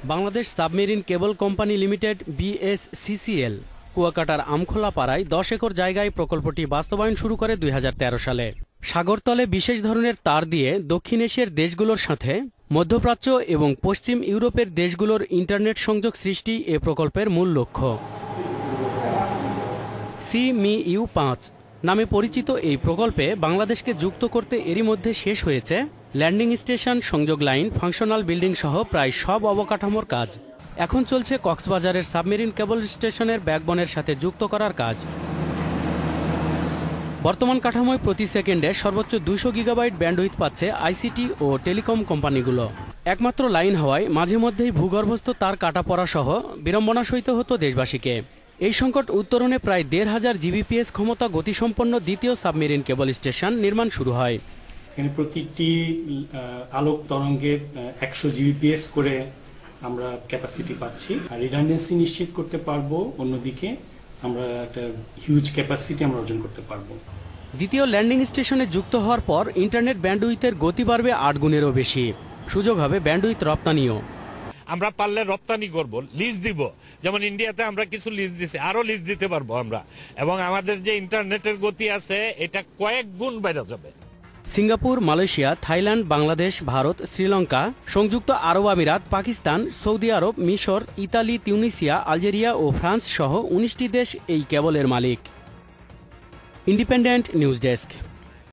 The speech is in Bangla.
Bangladesh submarine cable company limited BSCCL কুয়াকাটার Amkhola পাড়ায় 10 একর জায়গায় প্রকল্পটি বাস্তবায়ন শুরু করে 2013 সালে। সাগরতলে বিশেষ ধরনের তার দিয়ে দক্ষিণ এশিয়ার দেশগুলোর সাথে মধ্যপ্রাচ্য এবং পশ্চিম ইউরোপের দেশগুলোর ইন্টারনেট সংযোগ সৃষ্টি এ প্রকল্পের মূল লক্ষ্য। CMEU 5 নামে পরিচিত এই প্রকল্পে বাংলাদেশকে যুক্ত করতে এরই মধ্যে শেষ হয়েছে ল্যান্ডিং স্টেশন, সংযোগ লাইন, ফাংশনাল বিল্ডিং সহ প্রায় সব অবকাঠামোর কাজ। এখন চলছে কক্সবাজারের সাবমেরিন কেবল স্টেশনের ব্যাকবোনের সাথে যুক্ত করার কাজ। বর্তমান কাঠামোয় প্রতি সেকেন্ডে সর্বোচ্চ 200 গিগাবাইট ব্যান্ডউইথ পাচ্ছে ICT ও টেলিকম কোম্পানিগুলো। একমাত্র লাইন হওয়ায় মাঝে মধ্যেই ভূগর্ভস্থ তার কাটা পড়া সহ বিড়ম্বনা সইতে হতো দেশবাসীকে। এই সংকট উত্তরণে প্রায় 1500 GBps ক্ষমতা গতিসম্পন্ন দ্বিতীয় সাবমেরিন কেবল স্টেশন নির্মাণ শুরু হয়। প্রতিটি আলোক তরঙ্গে 100 GBps করে আমরা ক্যাপাসিটি পাচ্ছি, আর রিডান্ডেন্সি নিশ্চিত করতে পারবো। অন্যদিকে আমরা একটা হিউজ ক্যাপাসিটি আমরা অর্জন করতে পারবো। দ্বিতীয় ল্যান্ডিং স্টেশনে যুক্ত হওয়ার পর ইন্টারনেট ব্যান্ডউইথের গতি বাড়বে 8 গুণেরও বেশি। সুযোগ হবে ব্যান্ডউইথ রপ্তানিও। আমরা পারলে রপ্তানি করব, লিজ দিব। যেমন ইন্ডিয়াতে আমরা কিছু লিজ দিছি, আরো লিজ দিতে পারবো আমরা, এবং আমাদের যে ইন্টারনেটের গতি আছে এটা কয়েক গুণ বেড়ে যাবে। Singapore, Malaysia, Thailand, Bangladesh, Bharat, Sri Lanka, সংযুক্ত আরব আমিরাত, পাকিস্তান, সৌদি আরব, মিশর, ইতালি, তিউনিসিয়া, আলজেরিয়া ও ফ্রান্স সহ 19টি দেশ এই কেবলের মালিক। Independent news desk.